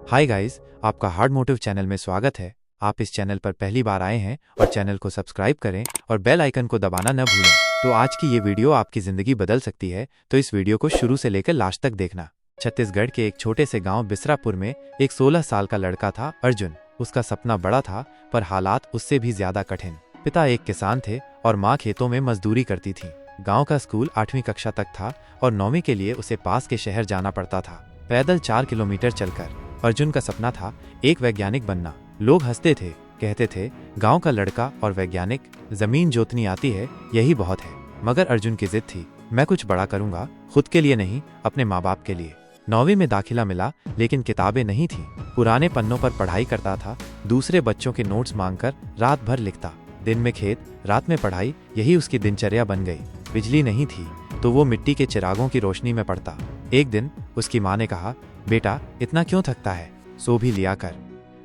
Hi guys, आपका hard motive channel में स्वागत है। आप इस चैनल पर पहली बार आए हैं और चैनल को सब्सक्राइब करें और बेल आइकन को दबाना न भूलें। तो आज की ये वीडियो आपकी ज़िंदगी बदल सकती है, तो इस वीडियो को शुरू से लेकर लास्ट तक देखना। छत्तीसगढ़ के एक छोटे से गांव बिसरापुर में एक 16 साल का लड़का था, अर्जुन। उसका सपना बड़ा था, पर हालात उससे भी ज्यादा कठिन। पिता एक किसान थे और माँ खेतों में मजदूरी करती थी। गाँव का स्कूल 8वीं कक्षा तक था और 9वीं के लिए उसे पास के शहर जाना पड़ता था, पैदल 4 किलोमीटर चलकर। अर्जुन का सपना था एक वैज्ञानिक बनना। लोग हंसते थे, कहते थे गांव का लड़का और वैज्ञानिक, जमीन जोतनी आती है, यही बहुत है। मगर अर्जुन की जिद थी, मैं कुछ बड़ा करूंगा, खुद के लिए नहीं, अपने माँ बाप के लिए। 9वीं में दाखिला मिला, लेकिन किताबें नहीं थी। पुराने पन्नों पर पढ़ाई करता था, दूसरे बच्चों के नोट्स मांगकर रात भर लिखता। दिन में खेत, रात में पढ़ाई, यही उसकी दिनचर्या बन गई। बिजली नहीं थी तो वो मिट्टी के चिरागों की रोशनी में पढ़ता। एक दिन उसकी माँ ने कहा, बेटा इतना क्यों थकता है, सो भी लिया कर।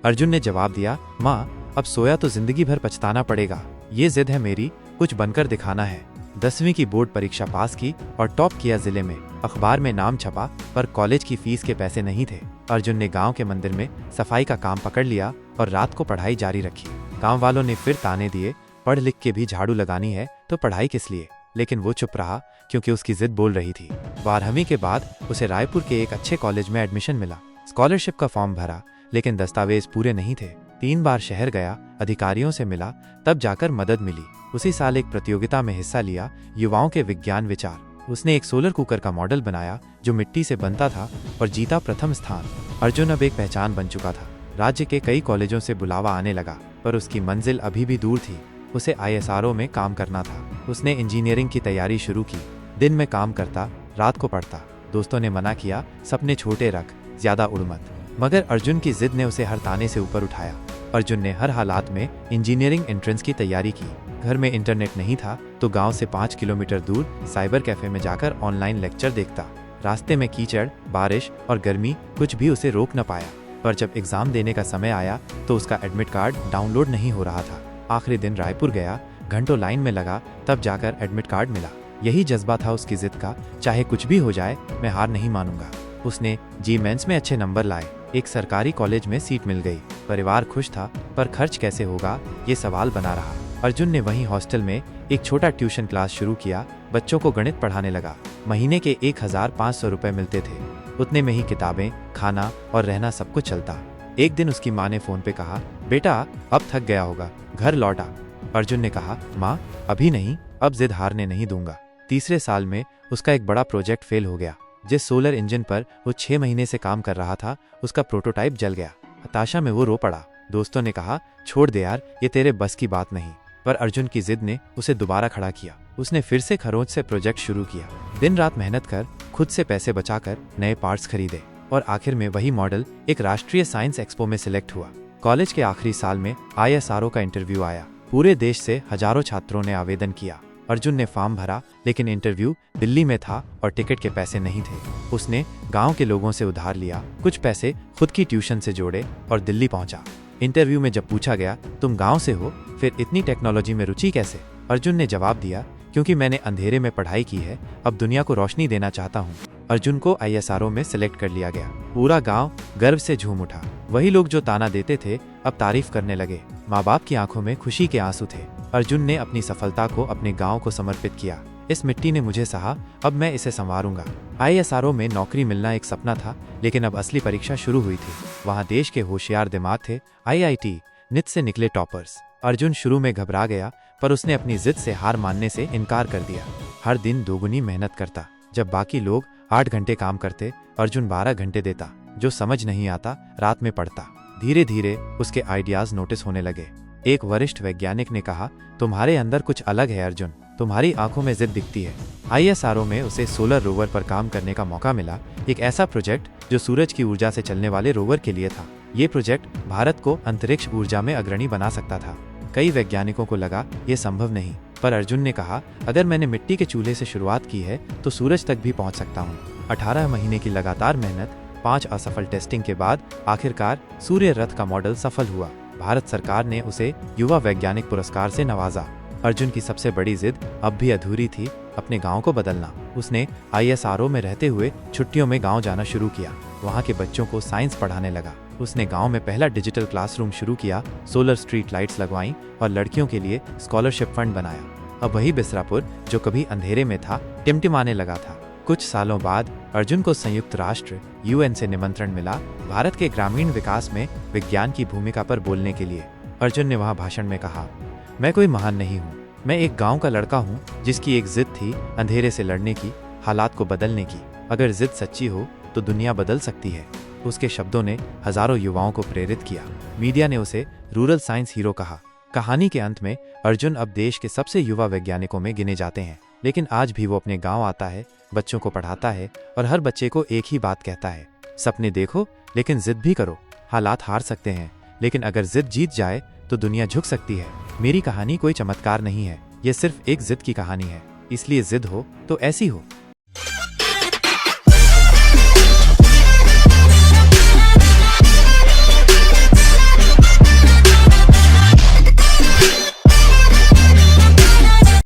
अर्जुन ने जवाब दिया, माँ अब सोया तो जिंदगी भर पछताना पड़ेगा। ये जिद है मेरी, कुछ बनकर दिखाना है। 10वीं की बोर्ड परीक्षा पास की और टॉप किया जिले में। अखबार में नाम छपा, पर कॉलेज की फीस के पैसे नहीं थे। अर्जुन ने गांव के मंदिर में सफाई का काम पकड़ लिया और रात को पढ़ाई जारी रखी। गाँव वालों ने फिर ताने दिए, पढ़ लिख के भी झाड़ू लगानी है तो पढ़ाई किस लिए। लेकिन वो चुप रहा, क्योंकि उसकी जिद बोल रही थी। 12वीं के बाद उसे रायपुर के एक अच्छे कॉलेज में एडमिशन मिला। स्कॉलरशिप का फॉर्म भरा, लेकिन दस्तावेज पूरे नहीं थे। 3 बार शहर गया, अधिकारियों से मिला, तब जाकर मदद मिली। उसी साल एक प्रतियोगिता में हिस्सा लिया, युवाओं के विज्ञान विचार। उसने एक सोलर कुकर का मॉडल बनाया जो मिट्टी से बनता था और जीता प्रथम स्थान। अर्जुन अब एक पहचान बन चुका था। राज्य के कई कॉलेजों से बुलावा आने लगा, पर उसकी मंजिल अभी भी दूर थी। उसे ISRO में काम करना था। उसने इंजीनियरिंग की तैयारी शुरू की। दिन में काम करता, रात को पढ़ता। दोस्तों ने मना किया, सपने छोटे रख, ज्यादा उड़ मत। मगर अर्जुन की जिद ने उसे हर ताने से ऊपर उठाया। अर्जुन ने हर हालात में इंजीनियरिंग एंट्रेंस की तैयारी की। घर में इंटरनेट नहीं था तो गांव से 5 किलोमीटर दूर साइबर कैफे में जाकर ऑनलाइन लेक्चर देखता। रास्ते में कीचड़, बारिश और गर्मी कुछ भी उसे रोक न पाया। पर जब एग्जाम देने का समय आया तो उसका एडमिट कार्ड डाउनलोड नहीं हो रहा था। आखिरी दिन रायपुर गया, घंटों लाइन में लगा, तब जाकर एडमिट कार्ड मिला। यही जज्बा था उसकी जिद का, चाहे कुछ भी हो जाए मैं हार नहीं मानूंगा। उसने जी मेंस में अच्छे नंबर लाए, एक सरकारी कॉलेज में सीट मिल गई। परिवार खुश था, पर खर्च कैसे होगा ये सवाल बना रहा। अर्जुन ने वहीं हॉस्टल में एक छोटा ट्यूशन क्लास शुरू किया, बच्चों को गणित पढ़ाने लगा। महीने के 1500 रुपए मिलते थे। उतने में ही किताबें, खाना और रहना सब कुछ चलता। एक दिन उसकी माँ ने फोन पे कहा, बेटा अब थक गया होगा, घर लौटा। अर्जुन ने कहा, माँ अभी नहीं, अब जिद हारने नहीं दूंगा। तीसरे साल में उसका एक बड़ा प्रोजेक्ट फेल हो गया। जिस सोलर इंजन पर वो 6 महीने से काम कर रहा था, उसका प्रोटोटाइप जल गया। हताशा में वो रो पड़ा। दोस्तों ने कहा, छोड़ दे यार, ये तेरे बस की बात नहीं। पर अर्जुन की जिद ने उसे दोबारा खड़ा किया। उसने फिर से खरोंच से प्रोजेक्ट शुरू किया। दिन रात मेहनत कर, खुद से पैसे बचाकर नए पार्ट्स खरीदे और आखिर में वही मॉडल एक राष्ट्रीय साइंस एक्सपो में सिलेक्ट हुआ। कॉलेज के आखिरी साल में ISRO का इंटरव्यू आया। पूरे देश से हजारों छात्रों ने आवेदन किया। अर्जुन ने फॉर्म भरा, लेकिन इंटरव्यू दिल्ली में था और टिकट के पैसे नहीं थे। उसने गांव के लोगों से उधार लिया, कुछ पैसे खुद की ट्यूशन से जोड़े और दिल्ली पहुंचा। इंटरव्यू में जब पूछा गया, तुम गांव से हो, फिर इतनी टेक्नोलॉजी में रुचि कैसे? अर्जुन ने जवाब दिया, क्योंकि मैंने अंधेरे में पढ़ाई की है, अब दुनिया को रोशनी देना चाहता हूँ। अर्जुन को ISRO में सिलेक्ट कर लिया गया। पूरा गांव गर्व से झूम उठा। वही लोग जो ताना देते थे अब तारीफ करने लगे। माँ बाप की आंखों में खुशी के आंसू थे। अर्जुन ने अपनी सफलता को अपने गांव को समर्पित किया। इस मिट्टी ने मुझे सहा, अब मैं इसे संवारूंगा। ISRO में नौकरी मिलना एक सपना था, लेकिन अब असली परीक्षा शुरू हुई थी। वहाँ देश के होशियार दिमाग थे। IIT नित से निकले टॉपर्स। अर्जुन शुरू में घबरा गया, पर उसने अपनी जिद से हार मानने से इनकार कर दिया। हर दिन दोगुनी मेहनत करता। जब बाकी लोग 8 घंटे काम करते, अर्जुन 12 घंटे देता। जो समझ नहीं आता रात में पढ़ता। धीरे धीरे उसके आइडियाज नोटिस होने लगे। एक वरिष्ठ वैज्ञानिक ने कहा, तुम्हारे अंदर कुछ अलग है अर्जुन, तुम्हारी आंखों में जिद दिखती है। ISRO में उसे सोलर रोवर पर काम करने का मौका मिला, एक ऐसा प्रोजेक्ट जो सूरज की ऊर्जा से चलने वाले रोवर के लिए था। ये प्रोजेक्ट भारत को अंतरिक्ष ऊर्जा में अग्रणी बना सकता था। कई वैज्ञानिकों को लगा ये संभव नहीं, पर अर्जुन ने कहा, अगर मैंने मिट्टी के चूल्हे से शुरुआत की है तो सूरज तक भी पहुंच सकता हूं। 18 महीने की लगातार मेहनत, 5 असफल टेस्टिंग के बाद आखिरकार सूर्य रथ का मॉडल सफल हुआ। भारत सरकार ने उसे युवा वैज्ञानिक पुरस्कार से नवाजा। अर्जुन की सबसे बड़ी जिद अब भी अधूरी थी, अपने गांव को बदलना। उसने ISRO में रहते हुए छुट्टियों में गांव जाना शुरू किया। वहां के बच्चों को साइंस पढ़ाने लगा। उसने गांव में पहला डिजिटल क्लासरूम शुरू किया, सोलर स्ट्रीट लाइट्स लगवाईं और लड़कियों के लिए स्कॉलरशिप फंड बनाया। अब वही बिसरापुर जो कभी अंधेरे में था टिमटिमाने लगा था। कुछ सालों बाद अर्जुन को संयुक्त राष्ट्र UN से निमंत्रण मिला भारत के ग्रामीण विकास में विज्ञान की भूमिका पर बोलने के लिए। अर्जुन ने वहां भाषण में कहा, मैं कोई महान नहीं हूँ, मैं एक गांव का लड़का हूँ जिसकी एक जिद थी अंधेरे से लड़ने की, हालात को बदलने की। अगर जिद सच्ची हो तो दुनिया बदल सकती है। उसके शब्दों ने हजारों युवाओं को प्रेरित किया। मीडिया ने उसे रूरल साइंस हीरो कहा। कहानी के अंत में अर्जुन अब देश के सबसे युवा वैज्ञानिकों में गिने जाते हैं, लेकिन आज भी वो अपने गांव आता है, बच्चों को पढ़ाता है और हर बच्चे को एक ही बात कहता है, सपने देखो लेकिन जिद भी करो। हालात हार सकते हैं, लेकिन अगर जिद जीत जाए तो दुनिया झुक सकती है। मेरी कहानी कोई चमत्कार नहीं है, ये सिर्फ एक जिद की कहानी है, इसलिए जिद हो तो ऐसी हो।